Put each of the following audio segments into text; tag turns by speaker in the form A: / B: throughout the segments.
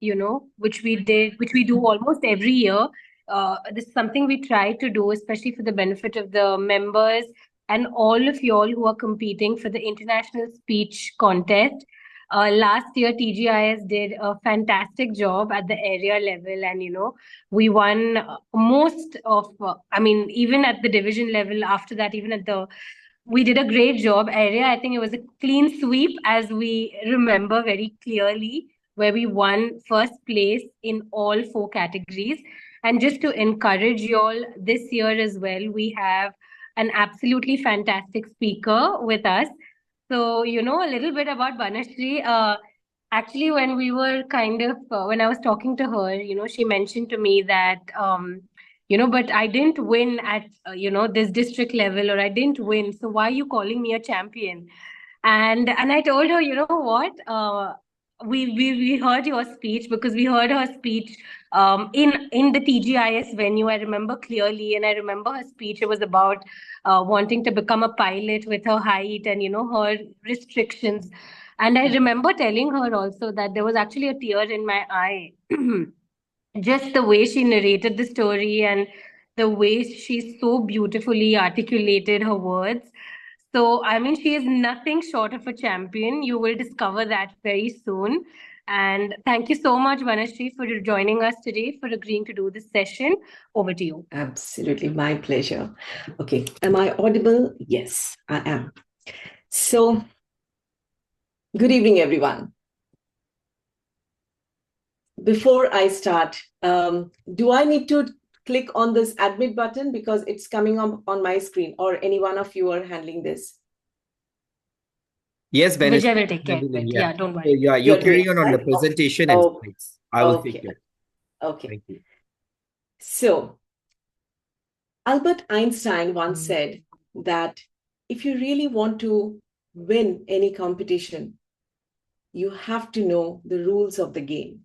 A: which we do almost every year. This is something we try to do, especially for the benefit of the members and all of y'all who are competing for the international speech contest. Last year, TGIS did a fantastic job at the area level, and we won most of. I mean, even at the division level. After that, even at the we did a great job. Area, I think it was a clean sweep, as we remember very clearly, where we won first place in all four categories. And just to encourage you all this year as well, we have an absolutely fantastic speaker with us. So, a little bit about Banasri. Actually, when we were when I was talking to her, she mentioned to me that, but I didn't win at, this district level, or I didn't win. So why are you calling me a champion? And I told her, you know what? We heard your speech, because we heard her speech in the TGIS venue. I remember clearly, and I remember her speech. It was about wanting to become a pilot with her height and her restrictions. And I remember telling her also that there was actually a tear in my eye, just the way she narrated the story and the way she so beautifully articulated her words. So, I mean, she is nothing short of a champion. You will discover that very soon. And thank you so much, Vanashri, for joining us today, for agreeing to do this session. Over to you.
B: Absolutely, my pleasure. Okay, am I audible? Yes, I am. So, good evening, everyone. Before I start, do I need to click on this admit button because it's coming up on my screen, or any one of you are handling this?
C: Yes, Banasri.
A: Vijay will take care of it. Yeah, don't
C: So,
A: worry.
C: yeah, you
B: You're doing
C: carry on the
B: right?
C: presentation and slides. I will take
B: Okay.
C: care.
B: Okay.
C: Thank you.
B: So, Albert Einstein once said that if you really want to win any competition, you have to know the rules of the game.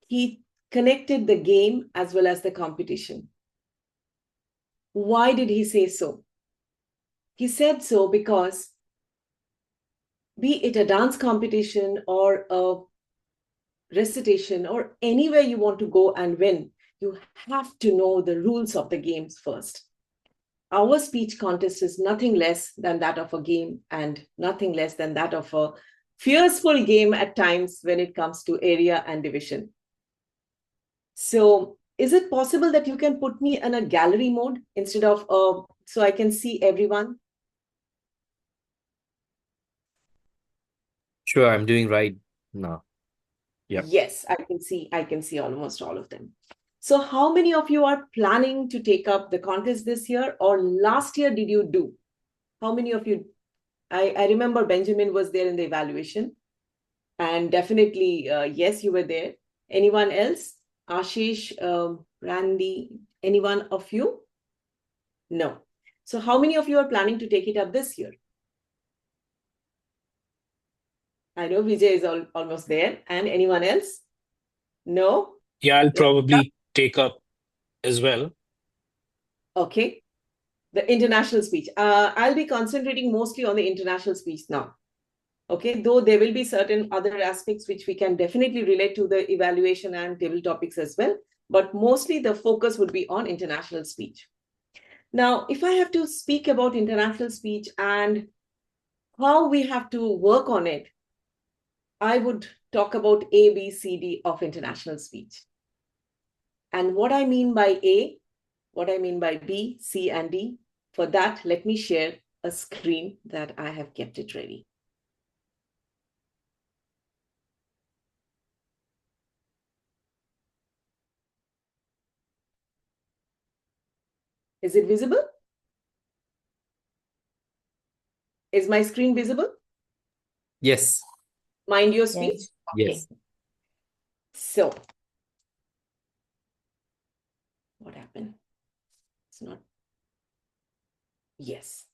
B: He connected the game as well as the competition. Why did he say so? He said so because, be it a dance competition or a recitation or anywhere you want to go and win, you have to know the rules of the games first. Our speech contest is nothing less than that of a game, and nothing less than that of a fierceful game at times when it comes to area and division. So is it possible that you can put me in a gallery mode instead of so I can see everyone?
C: Sure, I'm doing right now. Yep.
B: Yes, I can see almost all of them. So how many of you are planning to take up the contest this year, or last year did you do? How many of you? I remember Benjamin was there in the evaluation, and definitely, yes, you were there. Anyone else? Ashish, Randy, anyone of you? No. So how many of you are planning to take it up this year? I know Vijay is almost there. And anyone else? No?
D: Yeah, I'll probably take up as well.
B: Okay. The international speech. I'll be concentrating mostly on the international speech now. Okay, though there will be certain other aspects which we can definitely relate to the evaluation and table topics as well, but mostly the focus would be on international speech. Now, if I have to speak about international speech and how we have to work on it, I would talk about A, B, C, D of international speech. And what I mean by A, what I mean by B, C, and D, for that, let me share a screen that I have kept it ready. Is it visible? Is my screen visible?
C: Yes.
B: Mind your speech?
A: Yes.
C: Yes.
B: Okay. So, what happened? It's not. Yes.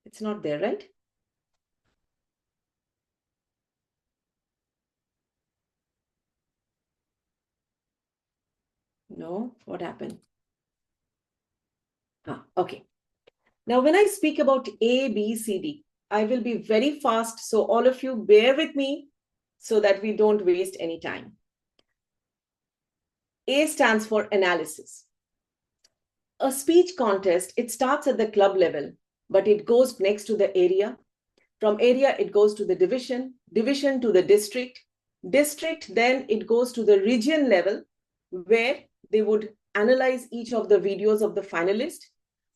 B: It's not there, right? No, what happened? Okay. Now, when I speak about A, B, C, D, I will be very fast. So all of you bear with me so that we don't waste any time. A stands for analysis. A speech contest, it starts at the club level, but it goes next to the area. From area, it goes to the division, division to the district, district, then it goes to the region level, where they would analyze each of the videos of the finalist.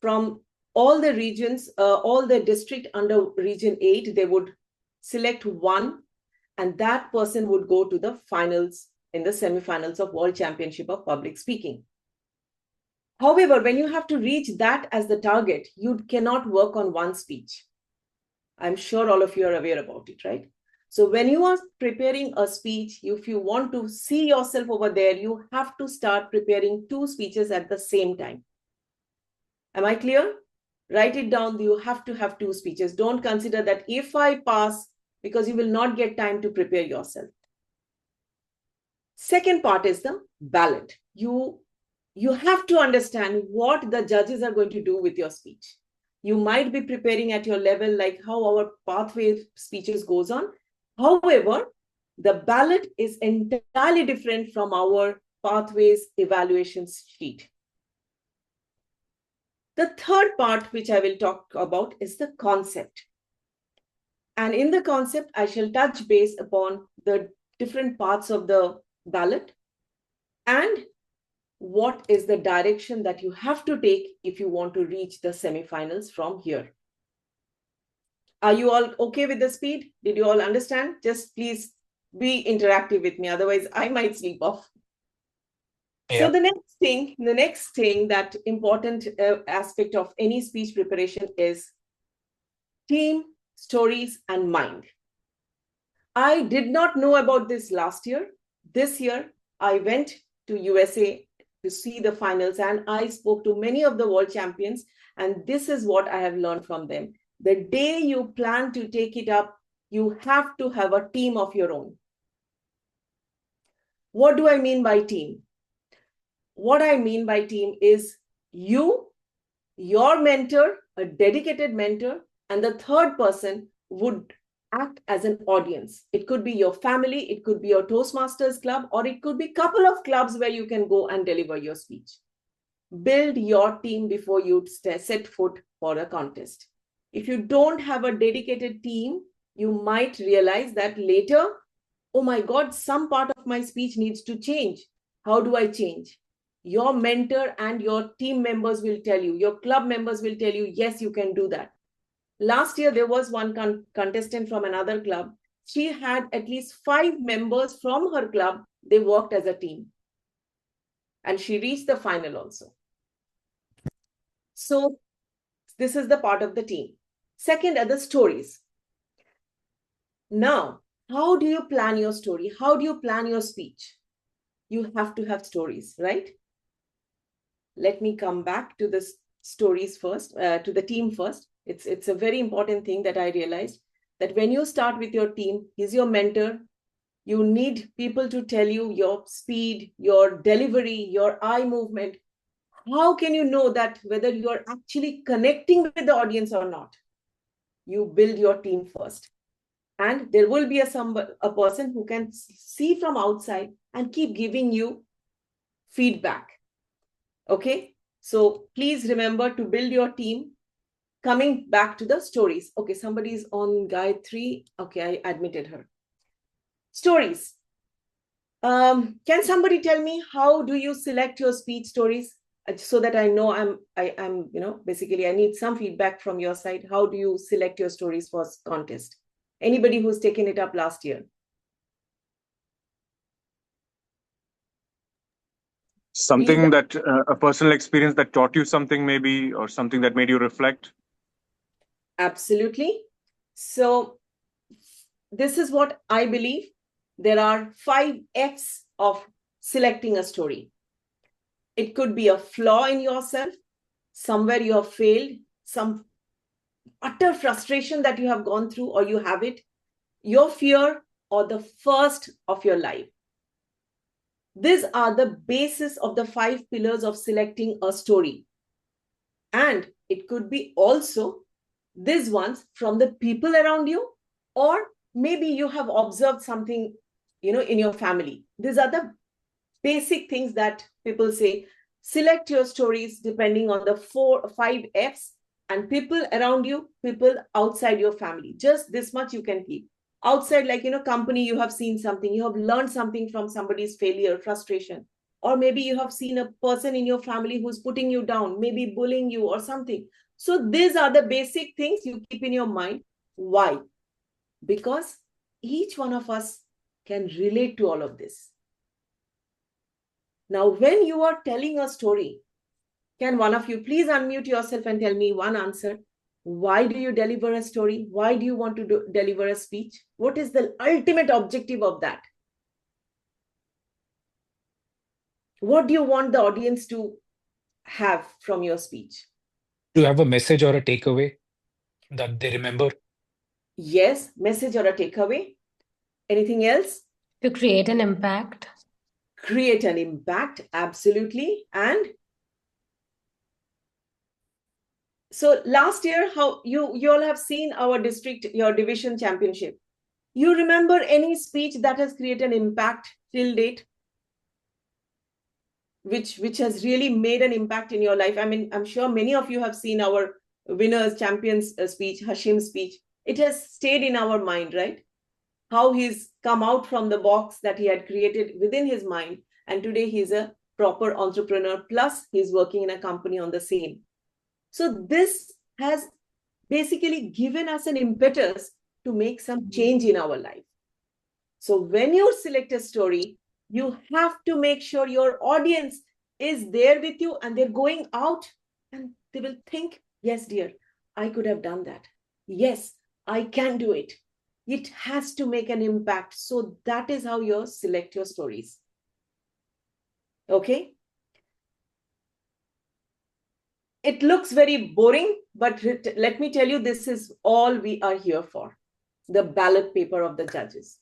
B: From all the regions, all the district under region 8, they would select one, and that person would go to the finals in the semifinals of World Championship of Public Speaking. However, when you have to reach that as the target, you cannot work on one speech. I'm sure all of you are aware about it, right? So when you are preparing a speech, if you want to see yourself over there, you have to start preparing 2 speeches at the same time. Am I clear? Write it down. You have to have 2 speeches. Don't consider that if I pass, because you will not get time to prepare yourself. Second part is the ballot. You have to understand what the judges are going to do with your speech. You might be preparing at your level, like how our pathway speeches goes on. However, the ballot is entirely different from our pathways evaluation sheet. The third part, which I will talk about, is the concept. And in the concept, I shall touch base upon the different parts of the ballot and what is the direction that you have to take if you want to reach the semifinals from here. Are you all okay with the speed? Did you all understand? Just please be interactive with me. Otherwise, I might sleep off.
D: Yeah.
B: So the next thing that important aspect of any speech preparation is team, stories, and mind. I did not know about this last year. This year, I went to USA to see the finals, and I spoke to many of the world champions, and this is what I have learned from them. The day you plan to take it up, you have to have a team of your own. What do I mean by team? What I mean by team is you, your mentor, a dedicated mentor, and the third person would act as an audience. It could be your family, it could be your Toastmasters club, or it could be a couple of clubs where you can go and deliver your speech. Build your team before you set foot for a contest. If you don't have a dedicated team, you might realize that later, oh my God, some part of my speech needs to change. How do I change? Your mentor and your team members will tell you, your club members will tell you, yes, you can do that. Last year, there was one contestant from another club. She had at least 5 members from her club. They worked as a team. And she reached the final also. So this is the part of the team. Second are the stories. Now, how do you plan your story? How do you plan your speech? You have to have stories, right? Let me come back to the stories first, to the team first. It's a very important thing that I realized, that when you start with your team, he's your mentor. You need people to tell you your speed, your delivery, your eye movement. How can you know that whether you are actually connecting with the audience or not? You build your team first. And there will be a person who can see from outside and keep giving you feedback. Okay, so please remember to build your team. Coming back to the stories. Okay, somebody is on Gayatri. Okay, I admitted her. Stories. Can somebody tell me, how do you select your speech stories? So that I know I'm, basically I need some feedback from your side. How do you select your stories for contest? Anybody who's taken it up last year?
E: Something that a personal experience that taught you something, maybe, or something that made you reflect?
B: Absolutely. So this is what I believe. There are 5 F's of selecting a story. It could be a flaw in yourself, somewhere you have failed, some utter frustration that you have gone through or you have it, your fear, or the first of your life. These are the basis of the 5 pillars of selecting a story. And It could be also these ones from the people around you, or maybe you have observed something, in your family. These are the basic things that people say. Select your stories depending on the 4 or 5 F's, and people around you, people outside your family. Just this much you can keep. Outside, like, company, you have seen something, you have learned something from somebody's failure, frustration, or maybe you have seen a person in your family who's putting you down, maybe bullying you or something. So these are the basic things you keep in your mind. Why? Because each one of us can relate to all of this. Now, when you are telling a story, can one of you please unmute yourself and tell me one answer? Why do you deliver a story? Why do you want to deliver a speech? What is the ultimate objective of that? What do you want the audience to have from your speech?
D: To have a message or a takeaway that they remember.
B: Yes, message or a takeaway. Anything else?
A: To create an impact.
B: Create an impact, absolutely. And so last year, how you all have seen our district, your division championship. You remember any speech that has created an impact till date? Which has really made an impact in your life? I mean, I'm sure many of you have seen our winners, champions speech, Hashim's speech. It has stayed in our mind, right? How he's come out from the box that he had created within his mind. And today he's a proper entrepreneur, plus he's working in a company on the same. So this has basically given us an impetus to make some change in our life. So when you select a story, you have to make sure your audience is there with you, and they're going out and they will think, yes, dear, I could have done that. Yes, I can do it. It has to make an impact. So that is how you select your stories. Okay. It looks very boring, but let me tell you, this is all we are here for. The ballot paper of the judges.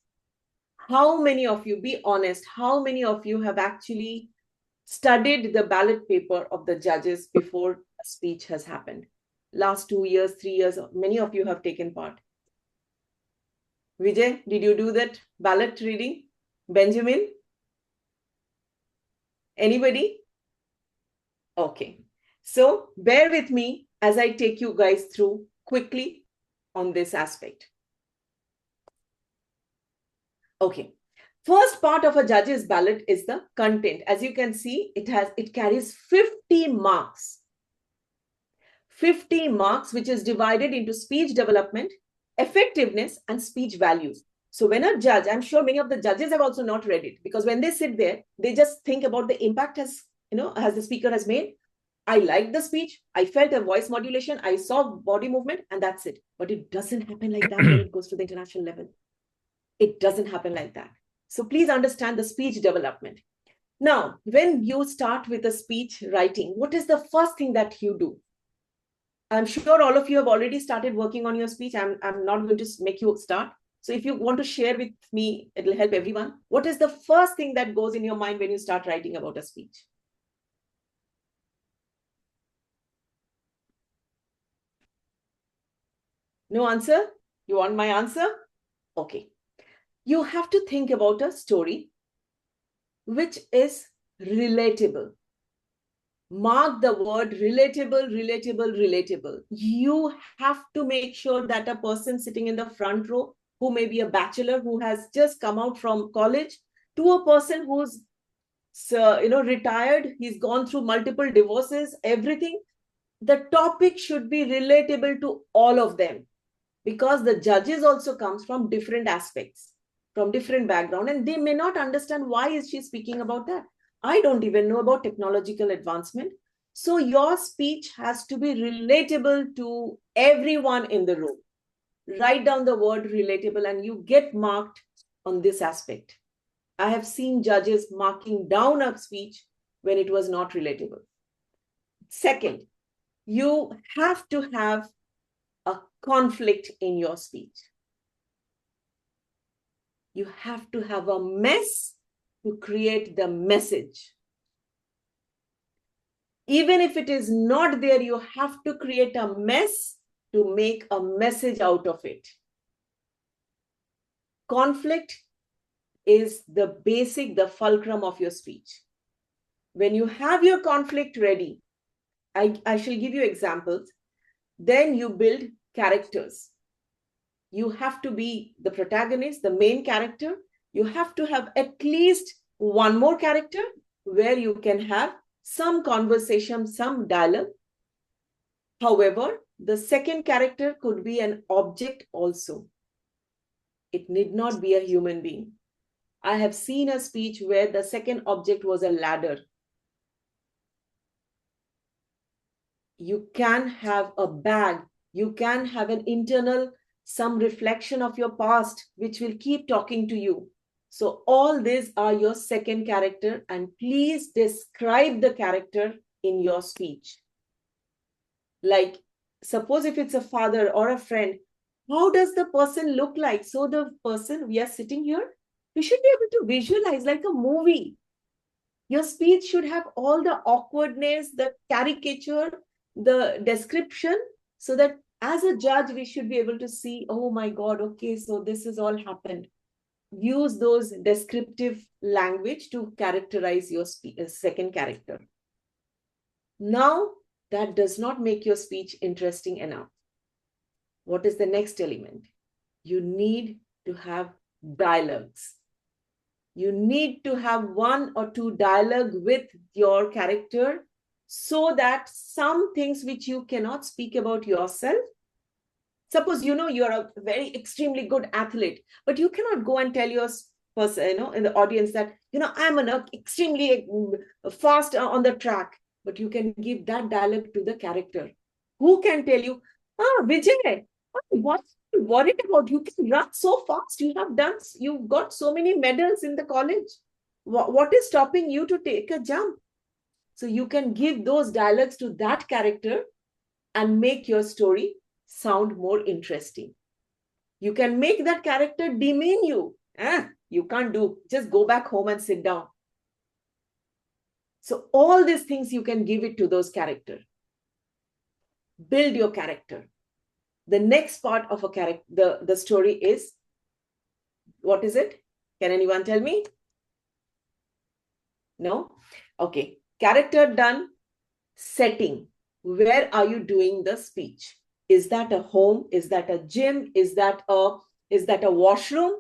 B: How many of you, be honest, how many of you have actually studied the ballot paper of the judges before a speech has happened? Last 2 years, 3 years, many of you have taken part. Vijay, did you do that ballot reading? Benjamin? Anybody? Okay. So bear with me as I take you guys through quickly on this aspect. Okay. First part of a judge's ballot is the content. As you can see, it carries 50 marks. 50 marks, which is divided into speech development, effectiveness, and speech values. So when a judge, I'm sure many of the judges have also not read it, because when they sit there, they just think about the impact as the speaker has made. I liked the speech. I felt a voice modulation. I saw body movement, and that's it. But it doesn't happen like that when it goes to the international level. It doesn't happen like that. So please understand the speech development. Now, when you start with a speech writing, what is the first thing that you do? I'm sure all of you have already started working on your speech. I'm not going to make you start. So if you want to share with me, it'll help everyone. What is the first thing that goes in your mind when you start writing about a speech? No answer? You want my answer? Okay. You have to think about a story which is relatable. Mark the word relatable, relatable, relatable. You have to make sure that a person sitting in the front row, who may be a bachelor who has just come out from college, to a person who's retired, he's gone through multiple divorces, everything, the topic should be relatable to all of them, because the judges also comes from different aspects, from different background, and they may not understand why is she speaking about that. I don't even know about technological advancement. So your speech has to be relatable to everyone in the room. Write down the word relatable and you get marked on this aspect. I have seen judges marking down a speech when it was not relatable. Second, you have to have a conflict in your speech. You have to have a mess to create the message. Even if it is not there, you have to create a mess to make a message out of it. Conflict is the basic, the fulcrum of your speech. When you have your conflict ready, I shall give you examples. Then you build characters. You have to be the protagonist, the main character. You have to have at least one more character where you can have some conversation, some dialogue. However, the second character could be an object also. It need not be a human being. I have seen a speech where the second object was a ladder. You can have a bag. You can have an internal, some reflection of your past, which will keep talking to you. So all these are your second character, and please describe the character in your speech. Like, suppose if it's a father or a friend, how does the person look like? So the person, we are sitting here, we should be able to visualize like a movie. Your speech should have all the awkwardness, the caricature, the description, so that as a judge, we should be able to see, oh my God, okay, so this has all happened. Use those descriptive language to characterize your second character. Now, that does not make your speech interesting enough. What is the next element? You need to have dialogues. You need to have one or two dialogue with your character so that some things which you cannot speak about yourself. Suppose, you're a very extremely good athlete, but you cannot go and tell your person, in the audience that, I'm an extremely fast on the track, but you can give that dialogue to the character. Who can tell you, Vijay, what are you worried about? You can run so fast. You've got so many medals in the college. What is stopping you to take a jump? So you can give those dialogues to that character and make your story sound more interesting. You can make that character demean you. You can't do. Just go back home and sit down. So all these things you can give it to those characters. Build your character. The next part of a character, the story is, what is it? Can anyone tell me? No? Okay. Character done. Setting. Where are you doing the speech? Is that a home? Is that a gym? Is that a washroom?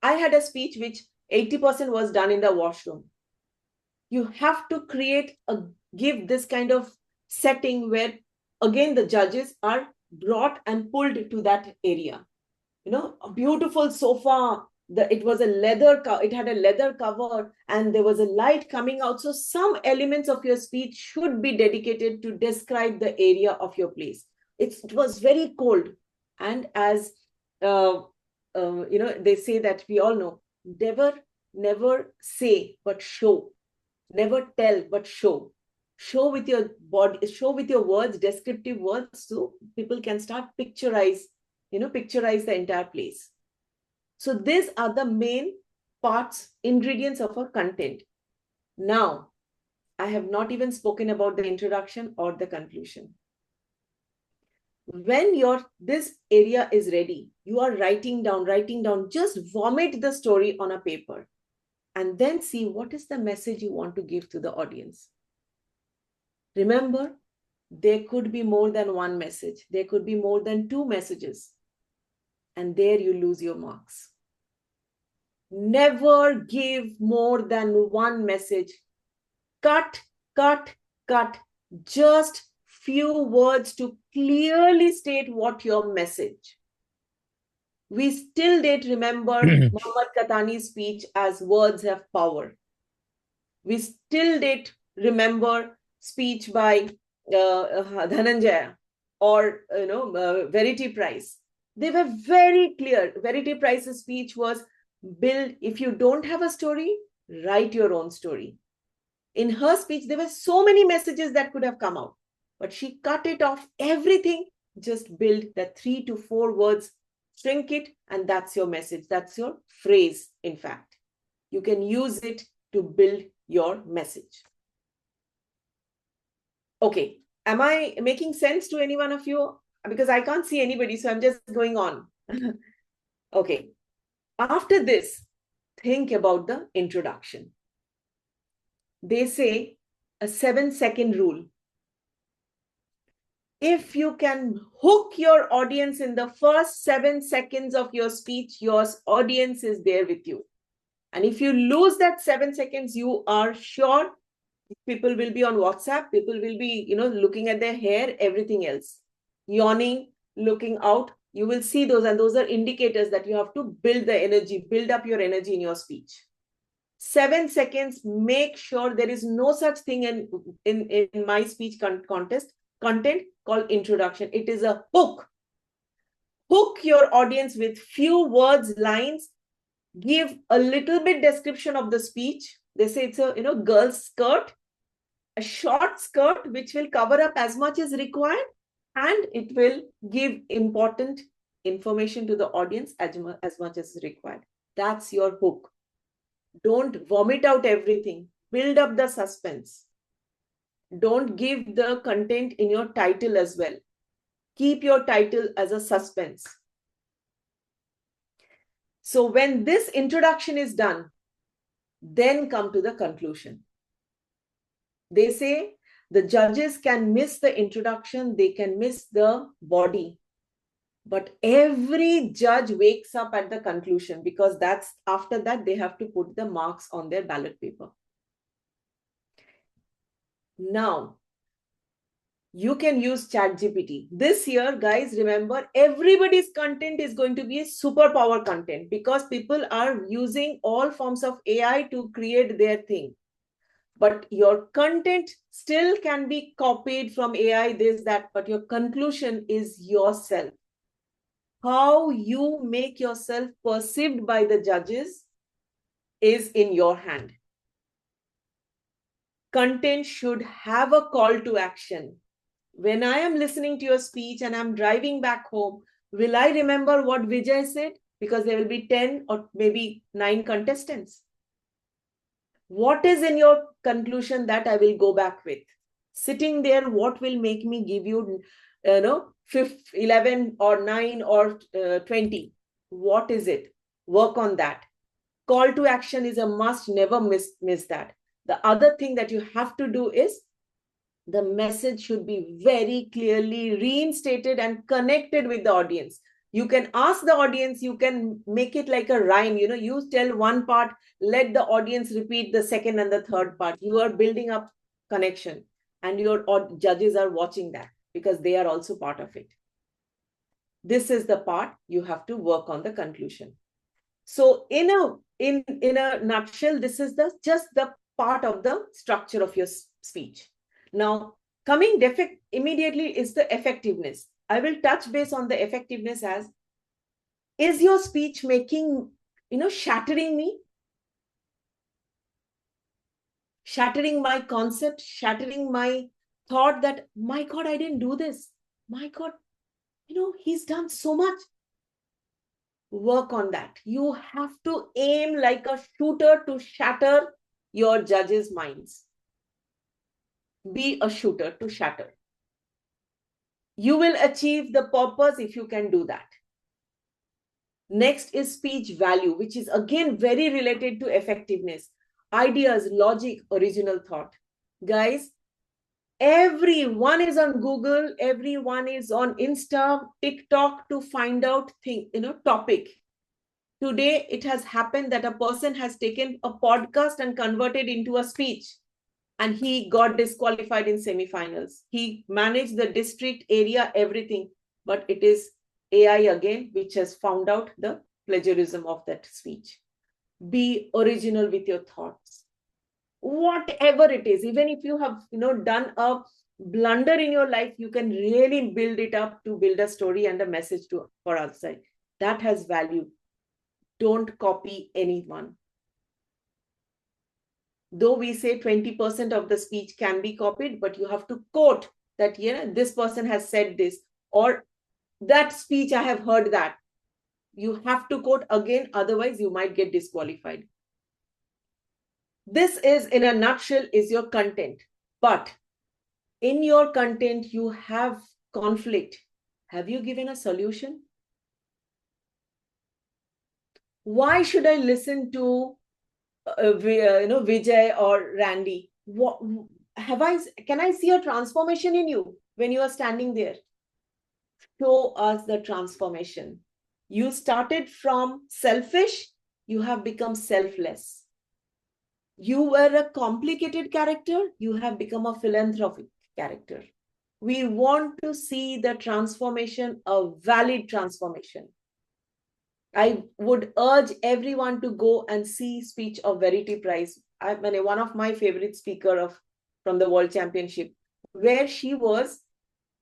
B: I had a speech which 80% was done in the washroom. You have to give this kind of setting where, again, the judges are brought and pulled to that area. A beautiful sofa. It had a leather cover, and there was a light coming out. So some elements of your speech should be dedicated to describe the area of your place. It was very cold. And as, they say that we all know, never say, but show. Never tell, but show. Show with your body, show with your words, descriptive words, so people can start picturize the entire place. So these are the main parts, ingredients of our content. Now, I have not even spoken about the introduction or the conclusion. When this area is ready, you are writing down, just vomit the story on a paper and then see what is the message you want to give to the audience. Remember, there could be more than one message. There could be more than two messages. And there you lose your marks. Never give more than one message. Cut. Just few words to clearly state what your message. We still did remember Muhammad Katani's speech as words have power. We still did remember speech by Dhananjaya or Verity Price. They were very clear. Verity Price's speech was, build, if you don't have a story, write your own story. In her speech, there were so many messages that could have come out, but she cut it off, everything, just build that 3 to 4 words, shrink it, and that's your message. That's your phrase, in fact. You can use it to build your message. Okay. Am I making sense to any one of you? Because I can't see anybody, so I'm just going on. Okay. After this, think about the introduction. They say a 7-second rule. If you can hook your audience in the first 7 seconds of your speech, your audience is there with you. And if you lose that 7 seconds, you are sure people will be on WhatsApp, people will be, looking at their hair, everything else, yawning, looking out. You will see those, and those are indicators that you have to build the energy, build up your energy in your speech. 7 seconds, make sure there is no such thing in my speech content called introduction. It is a hook. Hook your audience with few words, lines, give a little bit description of the speech. They say it's a girl's skirt, a short skirt which will cover up as much as required, and it will give important information to the audience as much as required. That's your hook. Don't vomit out everything. Build up the suspense. Don't give the content in your title as well. Keep your title as a suspense. So when this introduction is done, then come to the conclusion. They say the judges can miss the introduction, they can miss the body, but every judge wakes up at the conclusion, because that's after that they have to put the marks on their ballot paper. Now, you can use ChatGPT. This year, guys, remember, everybody's content is going to be a superpower content, because people are using all forms of AI to create their thing. But your content still can be copied from AI, this, that, but your conclusion is yourself. How you make yourself perceived by the judges is in your hand. Content should have a call to action. When I am listening to your speech and I'm driving back home, will I remember what Vijay said? Because there will be 10 or maybe 9 contestants. What is in your conclusion that I will go back with? Sitting there, what will make me give you, 11 or 9 or 20? What is it? Work on that. Call to action is a must. Never miss that. The other thing that you have to do is the message should be very clearly reinstated and connected with the audience. You can ask the audience, you can make it like a rhyme, you tell one part, let the audience repeat the second and the third part. You are building up connection, and your judges are watching that because they are also part of it. This is the part you have to work on the conclusion. So in a nutshell, this is just the part of the structure of your speech. Now, coming immediately is the effectiveness. I will touch base on the effectiveness as, is your speech making, shattering me? Shattering my concept, shattering my thought that, my God, I didn't do this. My God, he's done so much. Work on that. You have to aim like a shooter to shatter your judges' minds. Be a shooter to shatter. You will achieve the purpose if you can do that. Next is speech value, which is again very related to effectiveness. Ideas, logic, original thought. Guys, everyone is on Google, everyone is on Insta, TikTok to find out topic. Today, it has happened that a person has taken a podcast and converted into a speech, and he got disqualified in semifinals. He managed the district area, everything, but it is AI again, which has found out the plagiarism of that speech. Be original with your thoughts. Whatever it is, even if you have, done a blunder in your life, you can really build it up to build a story and a message for outside. That has value. Don't copy anyone. Though we say 20% of the speech can be copied, but you have to quote that, this person has said this, or that speech, I have heard that. You have to quote again, otherwise you might get disqualified. This is, in a nutshell, is your content. But In your content, you have conflict. Have you given a solution? Why should I listen to Vijay or Randy? What can I see a transformation in you when you are standing there? Show us the transformation. You started from selfish, you have become selfless. You were a complicated character, you have become a philanthropic character. We want to see the transformation, a valid transformation. I would urge everyone to go and see Speech of Verity Prize. One of my favorite speaker from the World Championship, where she was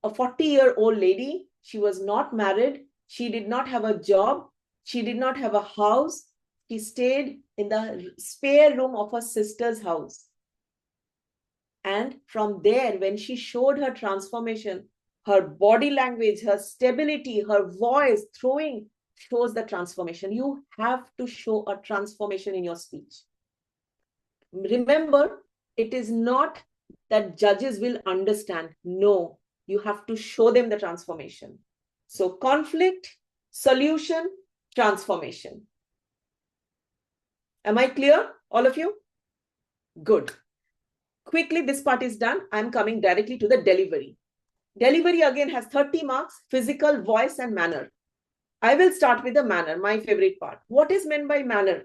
B: a 40-year-old lady. She was not married. She did not have a job. She did not have a house. She stayed in the spare room of her sister's house. And from there, when she showed her transformation, her body language, her stability, her voice, throwing, shows the transformation. You have to show a transformation in your speech. Remember, it is not that judges will understand. No, you have to show them the transformation. So conflict, solution, transformation. Am I clear, all of you? Good. Quickly, this part is done. I'm coming directly to the delivery. Delivery again has 30 marks, physical, voice, and manner. I will start with the manner, my favorite part. What is meant by manner?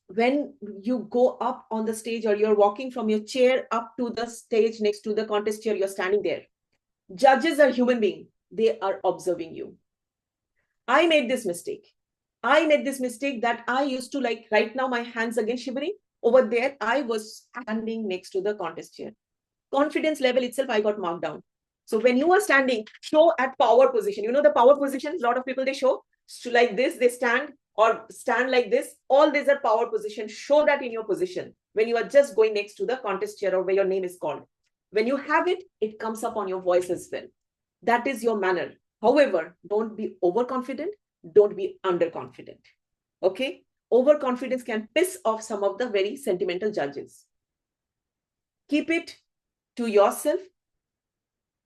B: When you go up on the stage or you're walking from your chair up to the stage next to the contest chair, you're standing there. Judges are human beings. They are observing you. I made this mistake. That I used to, like right now, my hands again shivering. Over there, I was standing next to the contest chair. Confidence level itself, I got marked down. So when you are standing, show at power position. You know the power position, a lot of people, they show like this, they stand or stand like this. All these are power position. Show that in your position when you are just going next to the contest chair or where your name is called. When you have it, it comes up on your voice as well. That is your manner. However, don't be overconfident. Don't be underconfident. Okay? Overconfidence can piss off some of the very sentimental judges. Keep it to yourself.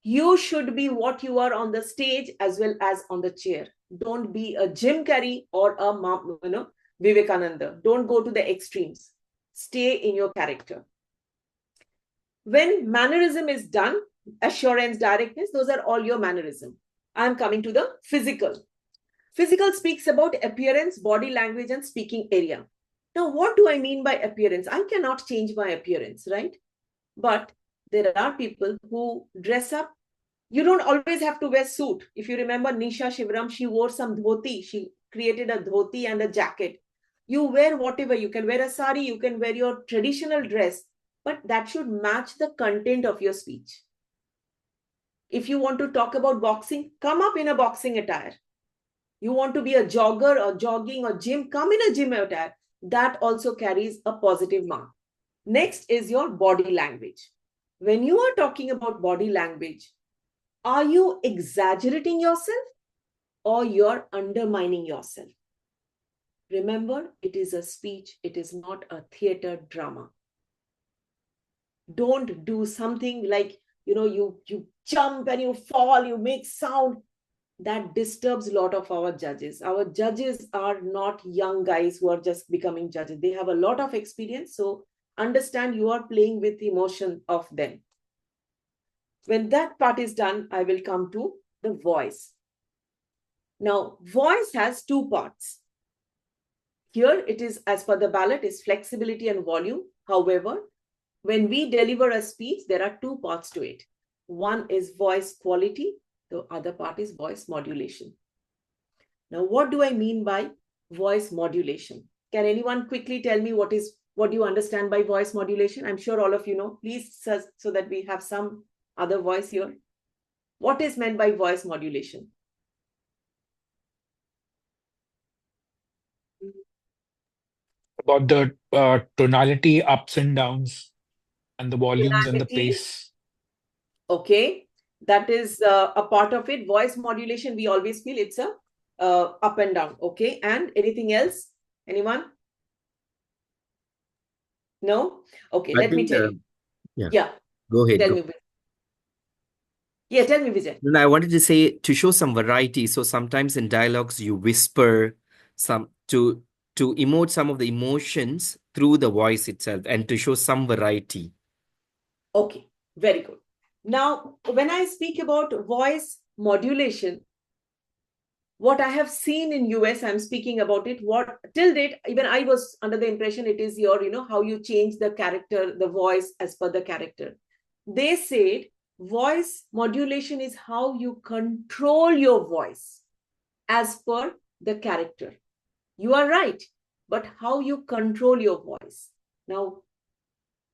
B: You should be what you are on the stage as well as on the chair. Don't be a Jim Carrey or a Vivekananda. Don't go to the extremes. Stay in your character. When mannerism is done, assurance, directness, those are all your mannerism. I'm coming to the physical. Physical speaks about appearance, body language, and speaking area. Now, what do I mean by appearance? I cannot change my appearance, right? But there are people who dress up. You don't always have to wear suit. If you remember Nisha Shivram, she wore some dhoti. She created a dhoti and a jacket. You wear whatever. You can wear a sari. You can wear your traditional dress. But that should match the content of your speech. If you want to talk about boxing, come up in a boxing attire. You want to be a jogger or jogging or gym, come in a gym attire. That also carries a positive mark. Next is your body language. When you are talking about body language, are you exaggerating yourself or you're undermining yourself? Remember, it is a speech. It is not a theater drama. Don't do something like, you jump and you fall, you make sound. That disturbs a lot of our judges. Our judges are not young guys who are just becoming judges. They have a lot of experience. So understand you are playing with the emotion of them. When that part is done, I will come to the voice. Now, voice has two parts. Here it is, as per the ballot, is flexibility and volume. However, when we deliver a speech, there are two parts to it. One is voice quality. The other part is voice modulation. Now, what do I mean by voice modulation? Can anyone quickly tell me what do you understand by voice modulation? I'm sure all of you know. Please, so that we have some other voice here. What is meant by voice modulation?
D: About the tonality, ups and downs, and the volumes and the pace.
B: Okay. That is a part of it. Voice modulation, we always feel it's a up and down. Okay. And anything else? Anyone? No? Okay. Let me tell you.
C: Yeah. Go ahead.
B: Tell me. Yeah, tell me, Vijay.
C: And I wanted to say to show some variety. So sometimes in dialogues you whisper some to emote some of the emotions through the voice itself and to show some variety.
B: Okay, very good. Now, when I speak about voice modulation, what I have seen in US, I'm speaking about it. What till date, even I was under the impression it is your, how you change the character, the voice as per the character. They said voice modulation is how you control your voice as per the character. You are right, but how you control your voice. Now,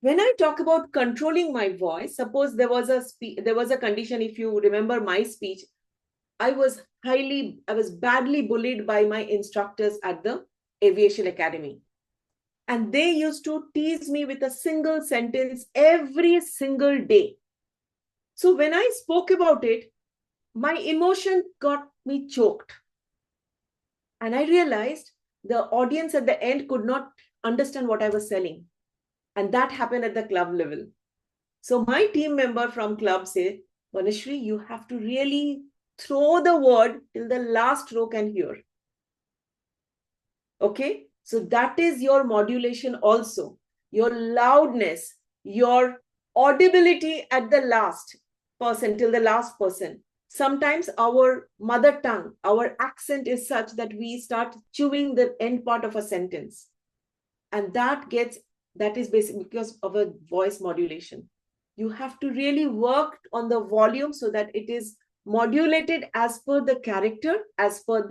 B: when I talk about controlling my voice, suppose there was a condition, if you remember my speech, I was badly bullied by my instructors at the aviation academy. And they used to tease me with a single sentence every single day. So when I spoke about it, my emotion got me choked. And I realized the audience at the end could not understand what I was selling. And that happened at the club level. So my team member from club said, Banasri, you have to really throw the word till the last row can hear. Okay? So that is your modulation also. Your loudness, your audibility at the last person, till the last person. Sometimes our mother tongue, our accent is such that we start chewing the end part of a sentence. And that is basically because of a voice modulation. You have to really work on the volume so that it is modulated as per the character, as per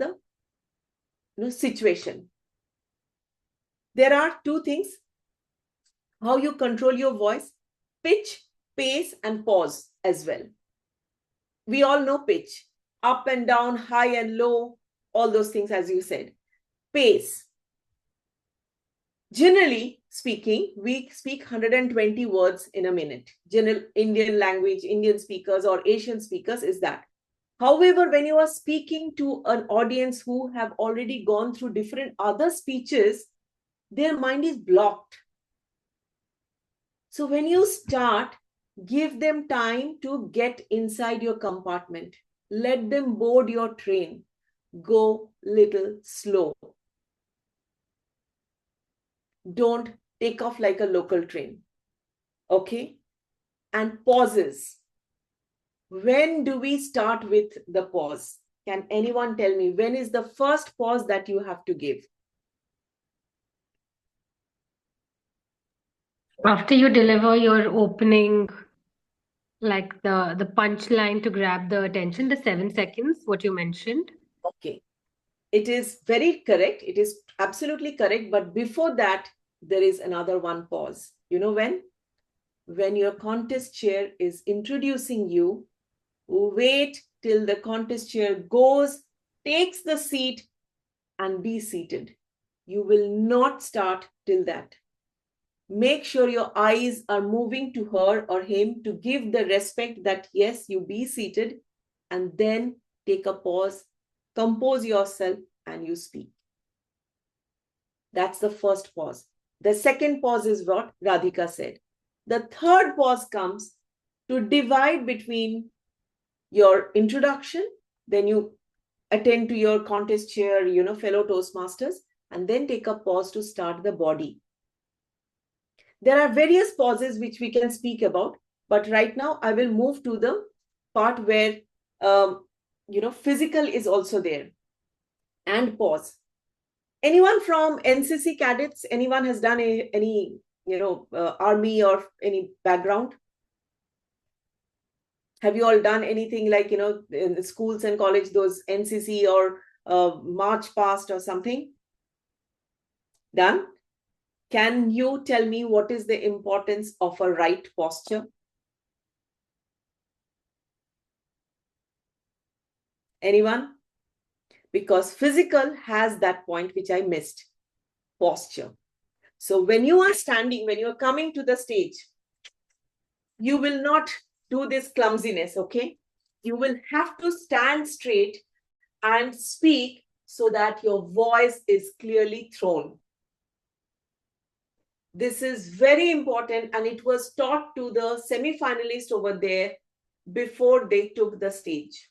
B: the situation. There are two things. How you control your voice: pitch, pace, and pause as well. We all know pitch, up and down, high and low, all those things, as you said. Pace. Generally speaking, we speak 120 words in a minute. General Indian language, Indian speakers or Asian speakers is that. However, when you are speaking to an audience who have already gone through different other speeches, their mind is blocked. So when you start, give them time to get inside your compartment. Let them board your train. Go little slow. Don't take off like a local train. Okay? And pauses. When do we start with the pause? Can anyone tell me when is the first pause that you have to give?
A: After you deliver your opening, like the punchline to grab the attention, the 7 seconds, what you mentioned.
B: Okay. It is very correct. It is absolutely correct. But before that, there is another one pause. You know when? When your contest chair is introducing you, wait till the contest chair goes, takes the seat, and be seated. You will not start till that. Make sure your eyes are moving to her or him to give the respect that, yes, you be seated, and then take a pause, compose yourself, and you speak. That's the first pause. The second pause is what Radhika said. The third pause comes to divide between your introduction, then you attend to your contest chair, fellow Toastmasters, and then take a pause to start the body. There are various pauses which we can speak about, but right now I will move to the part where, physical is also there. And pause. Anyone from NCC cadets? Anyone has done any army or any background? Have you all done anything like, in the schools and college, those NCC or march past or something? Done? Can you tell me what is the importance of a right posture? Anyone? Because physical has that point which I missed, posture. So when you are standing, when you are coming to the stage, you will not do this clumsiness, okay? You will have to stand straight and speak so that your voice is clearly thrown. This is very important, and it was taught to the semi-finalist over there before they took the stage.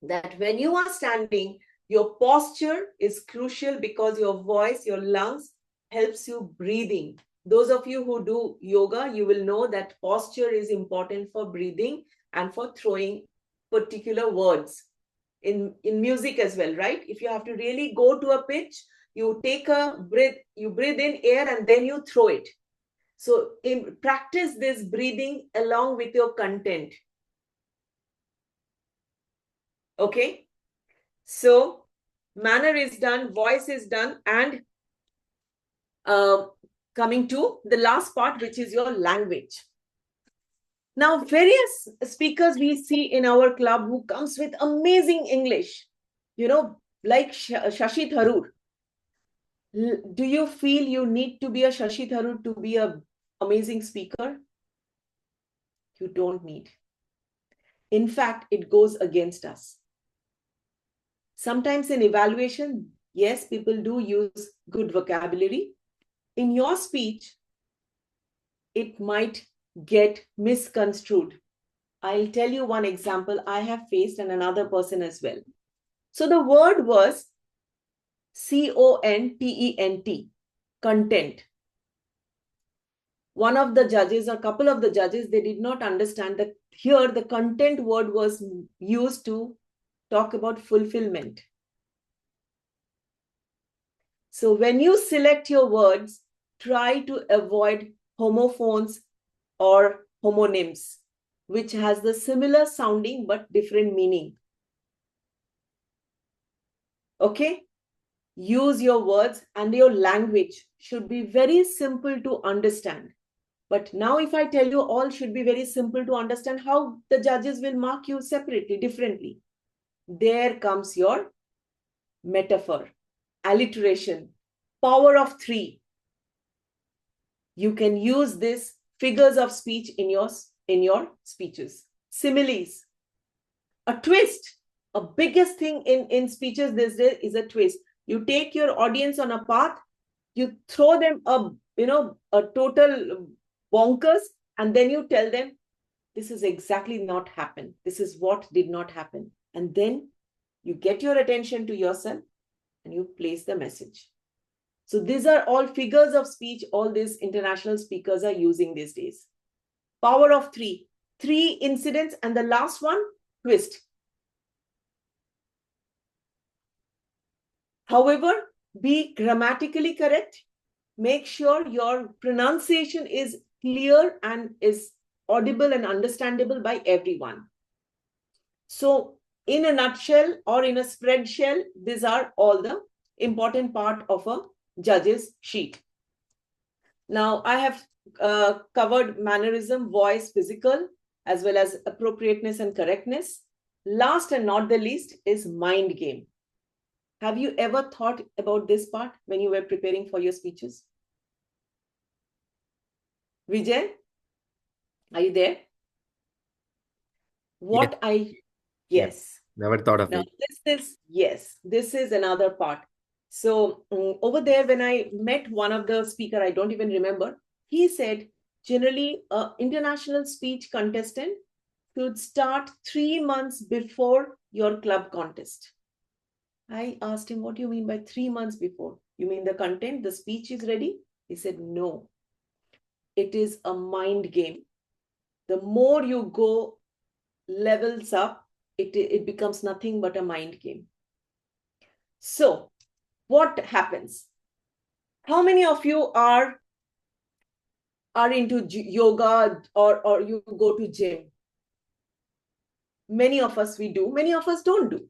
B: That when you are standing, your posture is crucial because your voice, your lungs helps you breathing. Those of you who do yoga, you will know that posture is important for breathing and for throwing particular words. In music as well, right? If you have to really go to a pitch, you take a breath, you breathe in air and then you throw it. So practice this breathing along with your content. Okay? So manner is done, voice is done, and coming to the last part, which is your language. Now, various speakers we see in our club who comes with amazing English, like Shashi Tharoor. Do you feel you need to be a Shashi Tharoor to be an amazing speaker? You don't need. In fact, it goes against us. Sometimes in evaluation, yes, people do use good vocabulary. In your speech, it might get misconstrued. I'll tell you one example I have faced and another person as well. So the word was content, content. One of the judges or couple of the judges, they did not understand that here the content word was used to talk about fulfillment. So when you select your words, try to avoid homophones or homonyms, which has the similar sounding but different meaning. Okay? Use your words, and your language should be very simple to understand. But now if I tell you all should be very simple to understand, how the judges will mark you separately, differently. There comes your metaphor, alliteration, power of three. You can use this figures of speech in your speeches. Similes, a twist. A biggest thing in speeches these days is a twist. You take your audience on a path, you throw them a total bonkers, and then you tell them, this is exactly not happened. This is what did not happen. And then you get your attention to yourself and you place the message. So these are all figures of speech all these international speakers are using these days. Power of three. 3 incidents, and the last one, twist. However, be grammatically correct. Make sure your pronunciation is clear and is audible and understandable by everyone. So in a nutshell or in a spread shell, these are all the important part of a judge's sheet. Now, I have covered mannerism, voice, physical, as well as appropriateness and correctness. Last and not the least is mind game. Have you ever thought about this part when you were preparing for your speeches? Vijay, are you there? Yes.
C: Never thought of
B: now,
C: it.
B: This is another part. So over there, when I met one of the speaker, I don't even remember, he said, generally, an international speech contestant should start 3 months before your club contest. I asked him, what do you mean by 3 months before? You mean the content, the speech is ready? He said, no. It is a mind game. The more you go levels up, it becomes nothing but a mind game. So, what happens? How many of you are into yoga or you go to gym? Many of us we do, many of us don't do.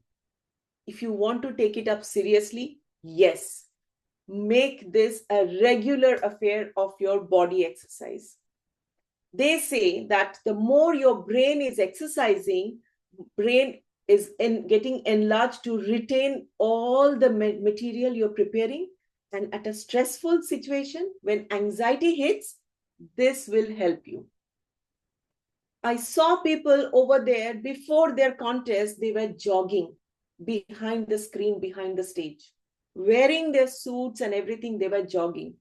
B: If you want to take it up seriously, yes, make this a regular affair of your body exercise. They say that the more your brain is exercising, brain is getting enlarged to retain all the material you're preparing. And at a stressful situation, when anxiety hits, this will help you. I saw people over there before their contest, they were jogging behind the screen, behind the stage, wearing their suits and everything, they were jogging.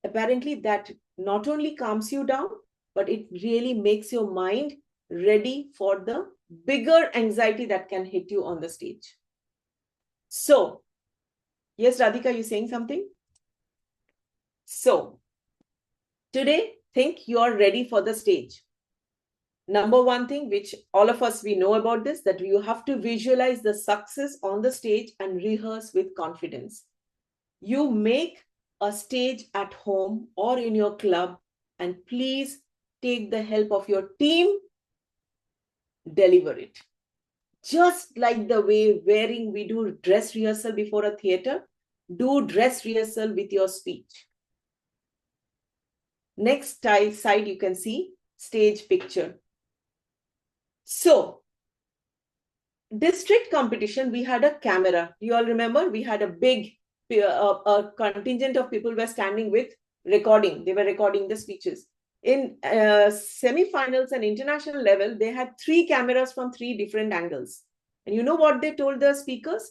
B: Apparently that not only calms you down, but it really makes your mind ready for the bigger anxiety that can hit you on the stage. So, yes, Radhika, you saying something? So, today, think you are ready for the stage. Number one thing, which all of us, we know about this, that you have to visualize the success on the stage and rehearse with confidence. You make a stage at home or in your club, and please take the help of your team, deliver it. Just like the way we do dress rehearsal before a theater, do dress rehearsal with your speech. Next side, you can see stage picture. So, district competition, we had a camera. Do you all remember? We had a big a contingent of people were standing with recording. They were recording the speeches. In semi-finals and international level, they had 3 cameras from 3 different angles. And you know what they told the speakers?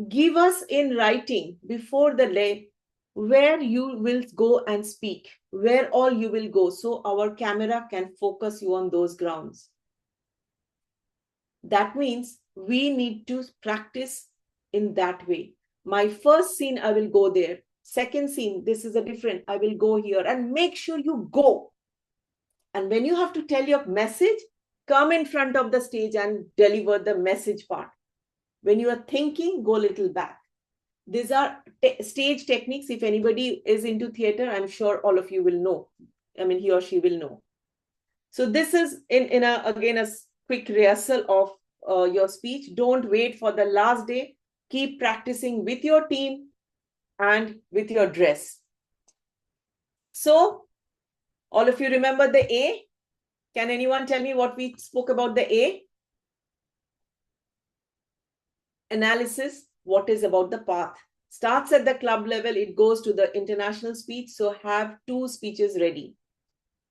B: Give us in writing before the day where you will go and speak, where all you will go, so our camera can focus you on those grounds. That means we need to practice in that way. My first scene, I will go there. Second scene, this is a different, I will go here, and make sure you go. And when you have to tell your message, come in front of the stage and deliver the message part. When you are thinking, go a little back. These are stage techniques. If anybody is into theater, I'm sure all of you will know. I mean, he or she will know. So this is again a quick rehearsal of your speech. Don't wait for the last day. Keep practicing with your team and with your dress. So all of you remember the A? Can anyone tell me what we spoke about the A? Analysis. What is about the path? Starts at the club level, it goes to the international speech. So have 2 speeches ready.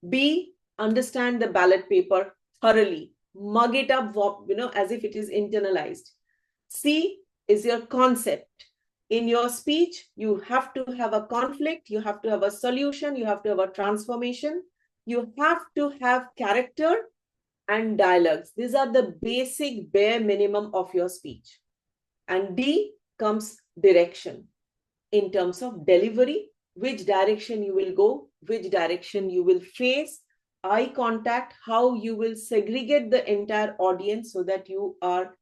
B: B, understand the ballot paper thoroughly. Mug it up, as if it is internalized. C is your concept. In your speech, you have to have a conflict, you have to have a solution, you have to have a transformation, you have to have character and dialogues. These are the basic bare minimum of your speech. And D comes direction in terms of delivery, which direction you will go, which direction you will face, eye contact, how you will segregate the entire audience so that you are,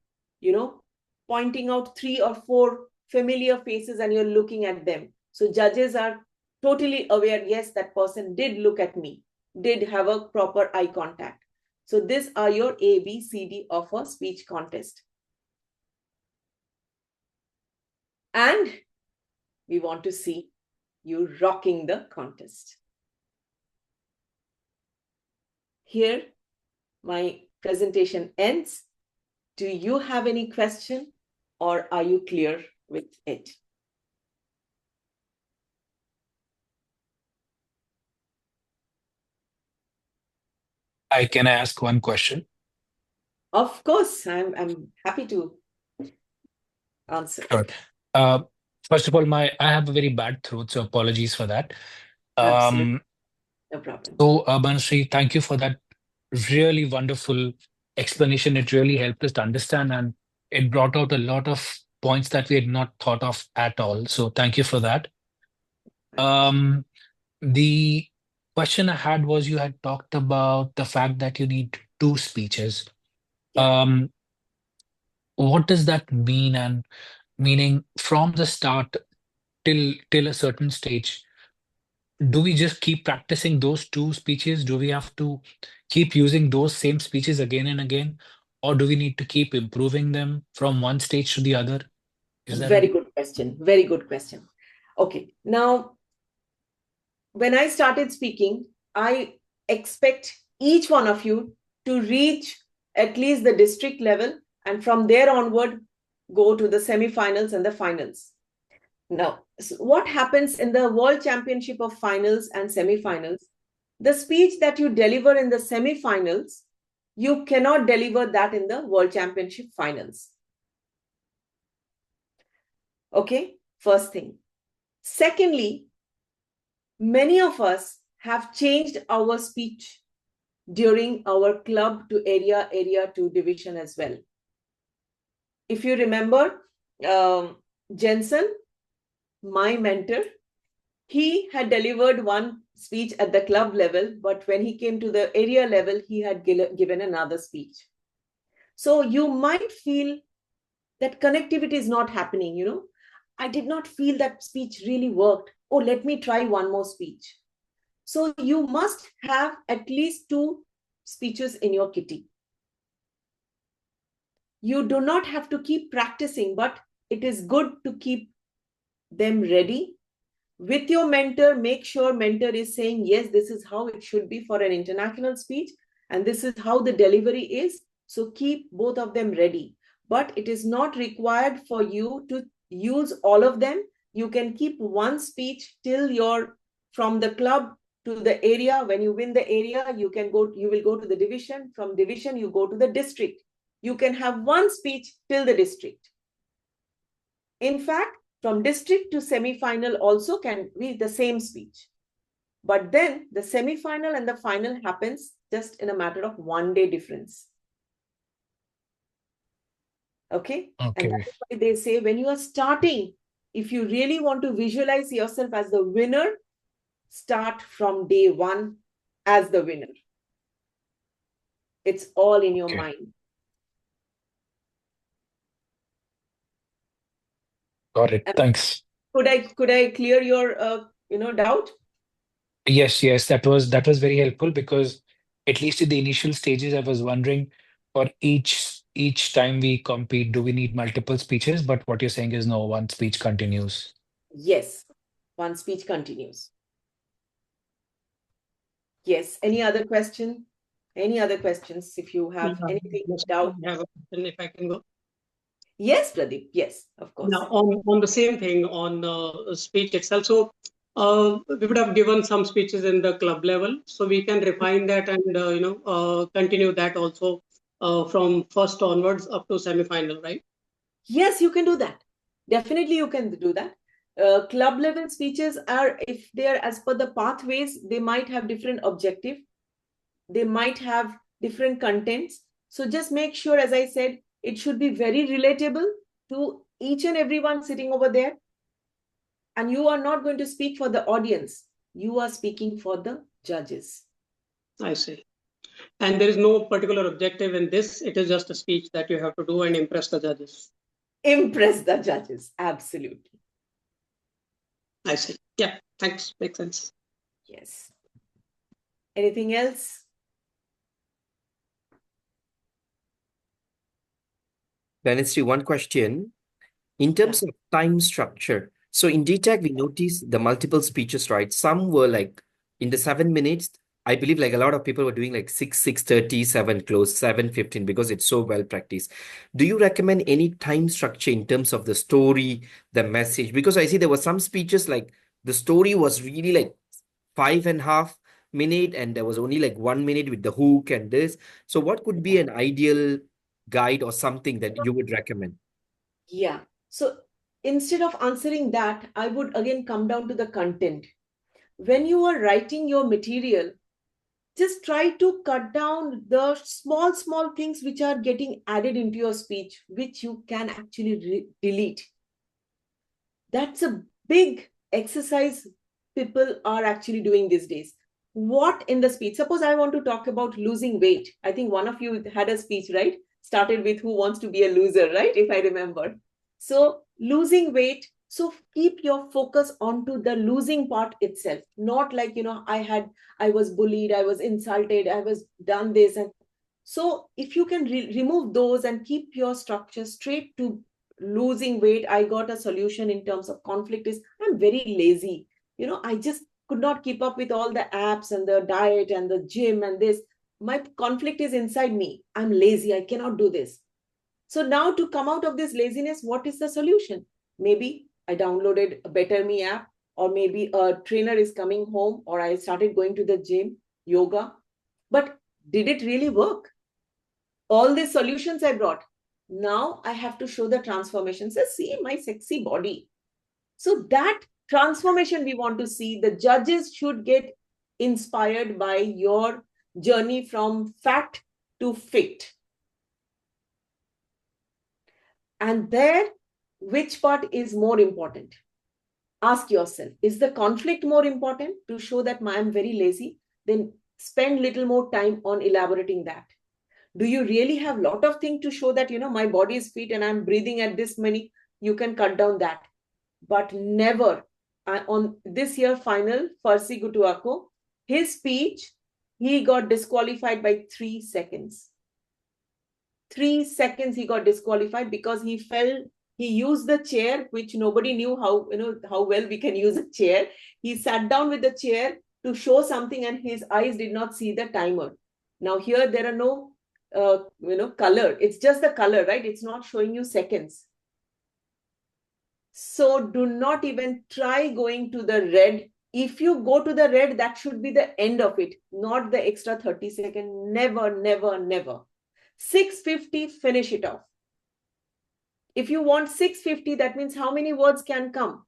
B: pointing out 3 or 4 familiar faces and you're looking at them. So judges are totally aware, yes, that person did look at me, did have a proper eye contact. So these are your A, B, C, D of a speech contest. And we want to see you rocking the contest. Here, my presentation ends. Do you have any question or are you clear with it?
D: I can ask one question.
B: Of course, I'm happy to answer.
D: Sure. First of all, I have a very bad throat, so apologies for that.
B: Absolutely. No problem.
D: So, Banasri, thank you for that really wonderful explanation. It really helped us to understand, and it brought out a lot of points that we had not thought of at all. So, thank you for that. The question I had was, you had talked about the fact that you need 2 speeches.
B: Yeah.
D: What does that mean? And meaning from the start till a certain stage, do we just keep practicing those 2 speeches? Do we have to keep using those same speeches again and again? Or do we need to keep improving them from one stage to the other? Is that
B: Very good question. Very good question. Okay. Now, when I started speaking, I expect each one of you to reach at least the district level, and from there onward, go to the semi-finals and the finals. Now, so what happens in the World Championship of Finals and semi-finals? The speech that you deliver in the semi-finals, you cannot deliver that in the World Championship finals. Okay, first thing. Secondly, many of us have changed our speech during our club to area to division as well. If you remember, Jensen, my mentor, he had delivered one speech at the club level, but when he came to the area level, he had given another speech. So you might feel that connectivity is not happening, you know. I did not feel that speech really worked. Oh, let me try one more speech. So you must have at least 2 speeches in your kitty. You do not have to keep practicing, but it is good to keep them ready. With your mentor, make sure mentor is saying, yes, this is how it should be for an international speech, and this is how the delivery is. So keep both of them ready. But it is not required for you to use all of them. You can keep one speech till you're from the club to the area. When you win the area, you will go to the division. From division, you go to the district. You can have one speech till the district. In fact, from district to semi-final also can be the same speech. But then the semi-final and the final happens just in a matter of 1 day difference. Okay? And that's why they say when you are starting, if you really want to visualize yourself as the winner, start from day 1 as the winner. It's all in your mind.
D: Got it. Thanks.
B: Could I clear your doubt?
D: Yes, that was very helpful, because at least in the initial stages, I was wondering, for each time we compete, do we need multiple speeches? But what you're saying is no, one speech continues.
B: Yes, one speech continues. Yes. Any other question? Any other questions? If you have anything doubt.
F: I have a question, if I can go.
B: Yes, Pradeep. Yes, of course.
F: Now, on the same thing, on speech itself. So we would have given some speeches in the club level, so we can refine that and continue that also from first onwards up to semi-final, right?
B: Yes, you can do that. Definitely, you can do that. Club level speeches are, if they are as per the pathways, they might have different objective. They might have different contents. So just make sure, as I said, it should be very relatable to each and everyone sitting over there. And you are not going to speak for the audience. You are speaking for the judges.
F: I see. And there is no particular objective in this. It is just a speech that you have to do and impress the judges.
B: Impress the judges. Absolutely.
F: I see. Yeah, thanks. Makes sense.
B: Yes. Anything else?
C: Banasri, one question. In terms of time structure, so in DTAC, we noticed the multiple speeches, right? Some were like in the 7 minutes. I believe like a lot of people were doing like 6:30, 7 close, 7:15, because it's so well practiced. Do you recommend any time structure in terms of the story, the message? Because I see there were some speeches like the story was really like 5.5 minutes, and there was only like 1 minute with the hook and this. So what could be an ideal guide or something that you would recommend?
B: Yeah. So instead of answering that, I would again come down to the content. When you are writing your material, just try to cut down the small things which are getting added into your speech, which you can actually delete. That's a big exercise people are actually doing these days. What in the speech? Suppose I want to talk about losing weight. I think one of you had a speech, right? Started with who wants to be a loser, right? If I remember. So losing weight. So keep your focus onto the losing part itself. Not like, I was bullied, I was insulted, I was done this. And so if you can remove those and keep your structure straight to losing weight, I got a solution in terms of conflict is I'm very lazy. I just could not keep up with all the apps and the diet and the gym and this. My conflict is inside me. I'm lazy. I cannot do this. So now to come out of this laziness, what is the solution? Maybe I downloaded a Better Me app, or maybe a trainer is coming home, or I started going to the gym, yoga. But did it really work? All these solutions I brought. Now I have to show the transformation. So see my sexy body. So that transformation we want to see. The judges should get inspired by your journey from fat to fit. And there, which part is more important? Ask yourself, is the conflict more important to show that I'm very lazy? Then spend little more time on elaborating that. Do you really have a lot of things to show that, my body is fit and I'm breathing at this many? You can cut down that. But never, on this year final, Farsi Gutuako, his speech, he got disqualified by 3 seconds. 3 seconds he got disqualified because he used the chair, which nobody knew how well we can use a chair. He sat down with the chair to show something and his eyes did not see the timer. Now here there are no color. It's just the color, right? It's not showing you seconds. So do not even try going to the red. If you go to the red, that should be the end of it, not the extra 30 seconds. Never, never, never. 650, finish it off. If you want 650, that means how many words can come?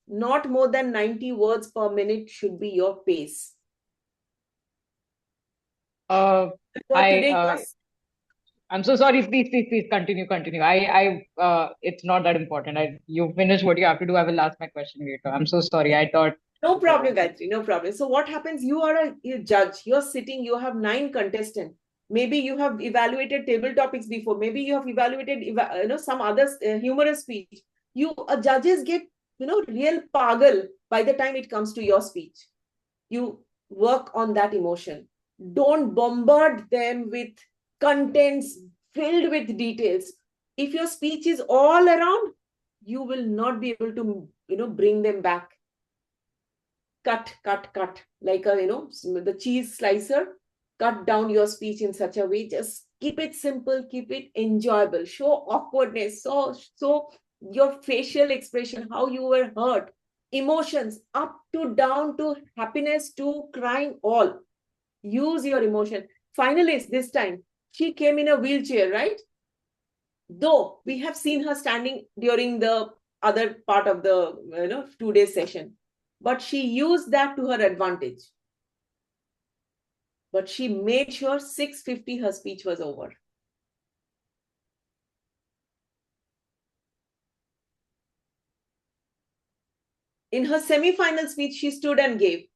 B: Not more than 90 words per minute should be your pace.
G: I'm so sorry. Please continue. It's not that important. You finish what you have to do. I will ask my question later. I'm so sorry. I thought.
B: No problem, Gayatri. No problem. So what happens? You are a judge. You're sitting. You have 9 contestants. Maybe you have evaluated table topics before. Maybe you have evaluated, some other humorous speech. Judges get, real pagal by the time it comes to your speech. You work on that emotion. Don't bombard them with contents filled with details. If your speech is all around, you will not be able to, bring them back. Cut. Like the cheese slicer. Cut down your speech in such a way. Just keep it simple, keep it enjoyable. Show awkwardness. So your facial expression, how you were hurt, emotions, up to down to happiness to crying, all. Use your emotion. Finalist this time, she came in a wheelchair, right? Though we have seen her standing during the other part of the 2-day session, but she used that to her advantage. But she made sure 650 her speech was over. In her semi-final speech, she stood and gave.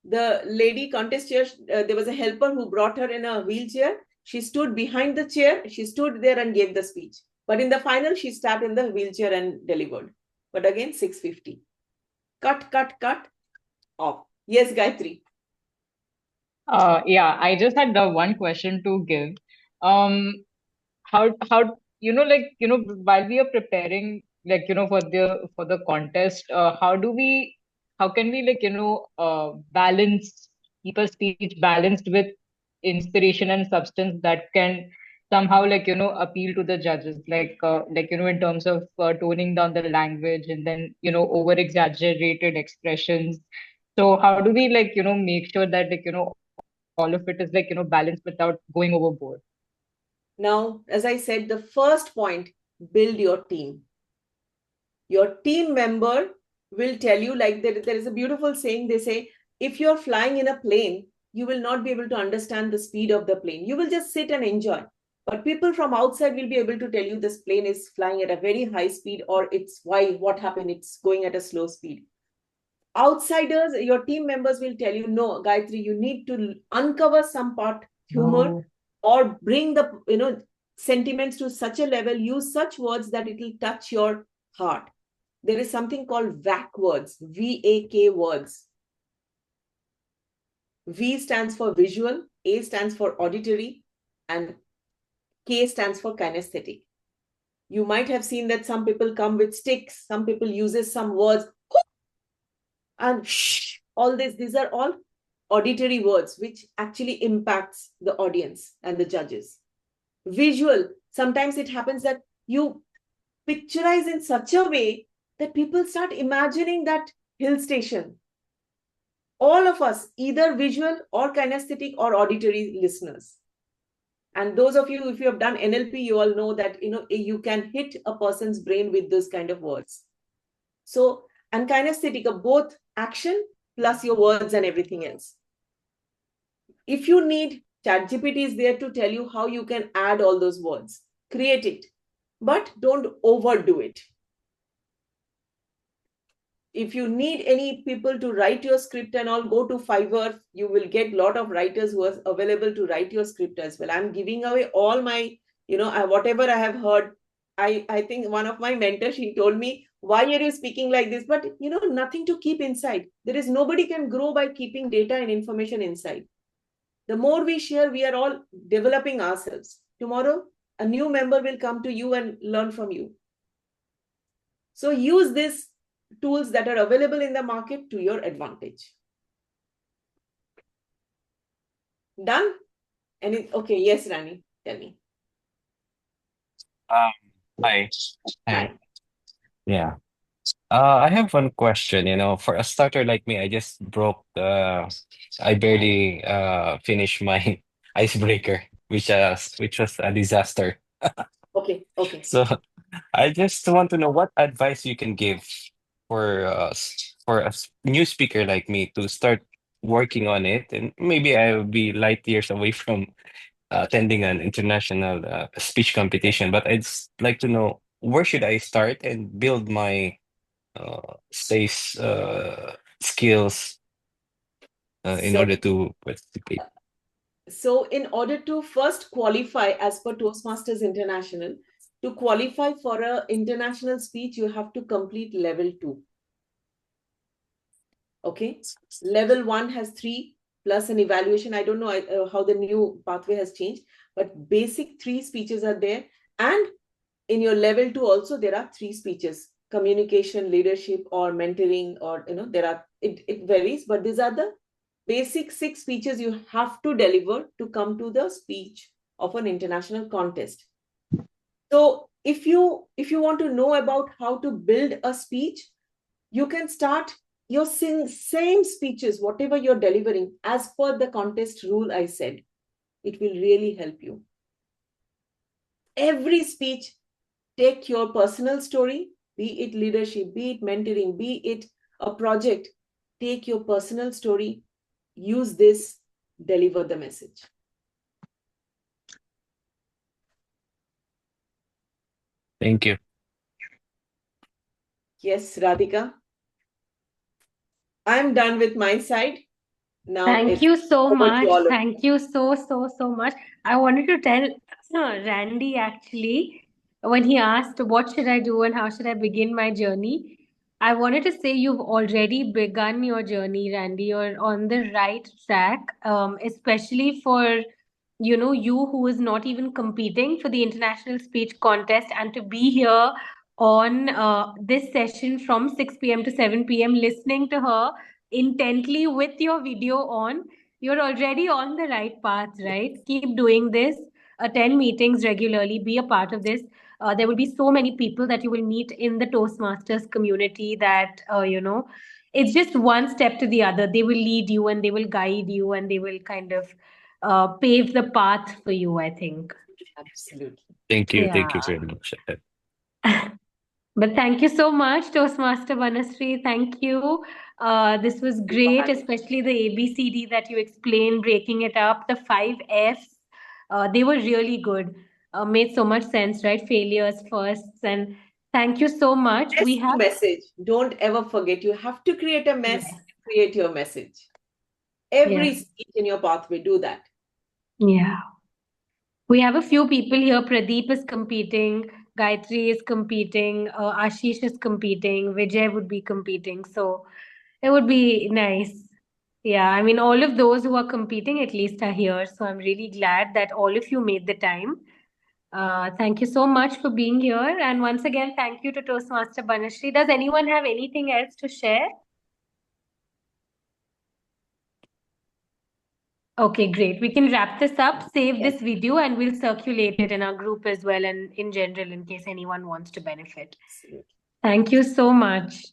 B: The lady contest chair, there was a helper who brought her in a wheelchair. She stood behind the chair. She stood there and gave the speech. But in the final, she sat in the wheelchair and delivered. But again, 650. Cut, off. Yes, Gayatri.
G: I just had one question to give. How while we are preparing for the contest, how can we balance, keep a speech balanced with inspiration and substance that can somehow appeal to the judges, in terms of toning down the language and then over exaggerated expressions. So how do we make sure that all of it is balanced without going overboard?
B: Now, as I said, the first point, build your team. Your team member will tell you, like there is a beautiful saying, they say, if you're flying in a plane, you will not be able to understand the speed of the plane. You will just sit and enjoy. But people from outside will be able to tell you this plane is flying at a very high speed, or what happened, it's going at a slow speed. Outsiders, your team members will tell you, no, Gayatri, you need to uncover some part humor, or bring the sentiments to such a level, use such words that it will touch your heart. There is something called VAC words, VAK words. V stands for visual, A stands for auditory, and K stands for kinesthetic. You might have seen that some people come with sticks, some people uses some words, and shh, all this. These are all auditory words, which actually impacts the audience and the judges. Visual, sometimes it happens that you picturize in such a way that people start imagining that hill station. All of us, either visual or kinesthetic or auditory listeners. And those of you, if you have done NLP, you all know that you can hit a person's brain with those kind of words. So, and kinesthetic of both action plus your words and everything else. If you need, ChatGPT is there to tell you how you can add all those words. Create it, but don't overdo it. If you need any people to write your script and all, go to Fiverr. You will get a lot of writers who are available to write your script as well. I'm giving away all my, whatever I have heard. I think one of my mentors, she told me, why are you speaking like this? But, nothing to keep inside. There is nobody can grow by keeping data and information inside. The more we share, we are all developing ourselves. Tomorrow, a new member will come to you and learn from you. So use these tools that are available in the market to your advantage. Done? Okay, yes, Rani, tell me.
H: Hi.
B: Hi.
H: Yeah. I have one question. For a starter like me, I barely finished my icebreaker, which was a disaster.
B: Okay.
H: So I just want to know what advice you can give for a new speaker like me to start working on it, and maybe I will be light years away from attending an international speech competition. But I'd like to know, where should I start and build my space skills in order to participate?
B: So in order to first qualify as per Toastmasters International, to qualify for an international speech, you have to complete level 2. Okay. Level 1 has 3 plus an evaluation. I don't know how the new pathway has changed, but basic 3 speeches are there. And in your level 2 also, there are 3 speeches: communication, leadership, or mentoring, or, it varies, but these are the basic 6 speeches you have to deliver to come to the speech of an international contest. So if you want to know about how to build a speech, you can start your same speeches, whatever you're delivering, as per the contest rule I said. It will really help you. Every speech, take your personal story, be it leadership, be it mentoring, be it a project. Take your personal story, use this, deliver the message.
H: Thank you.
B: Yes, Radhika. I'm done with my side. Now,
A: thank you so
B: over to
A: much.
B: all of you.
A: Thank you so much. I wanted to tell Randy actually, when he asked what should I do and how should I begin my journey, I wanted to say you've already begun your journey, Randy. You're on the right track, especially for you who is not even competing for the international speech contest, and to be here on this session from 6 p.m. to 7 p.m. listening to her intently with your video on. You're already on the right path, right? Keep doing this, attend meetings regularly, be a part of this. There will be so many people that you will meet in the Toastmasters community that it's just one step to the other. They will lead you and they will guide you and they will kind of pave the path for you, I think.
B: Absolutely.
H: Thank you.
A: Yeah.
H: Thank you very much.
A: But thank you so much, Toastmaster Banasri. Thank you. This was great, especially the ABCD that you explained, breaking it up, the 5 Fs. They were really good. Made so much sense, right? Failures, firsts, and thank you so much. We have
B: message. Don't ever forget. You have to create a mess.
A: Yes.
B: Create your message. Every
A: Yes.
B: speech in your pathway, do that.
A: Yeah. We have a few people here. Pradeep is competing. Gayatri is competing. Ashish is competing. Vijay would be competing. So it would be nice. Yeah, I mean, all of those who are competing at least are here. So I'm really glad that all of you made the time. Thank you so much for being here. And once again, thank you to Toastmaster Banasri. Does anyone have anything else to share? Okay, great. We can wrap this up, save this video, and we'll circulate it in our group as well and in general in case anyone wants to benefit.
B: Absolutely.
A: Thank you so much.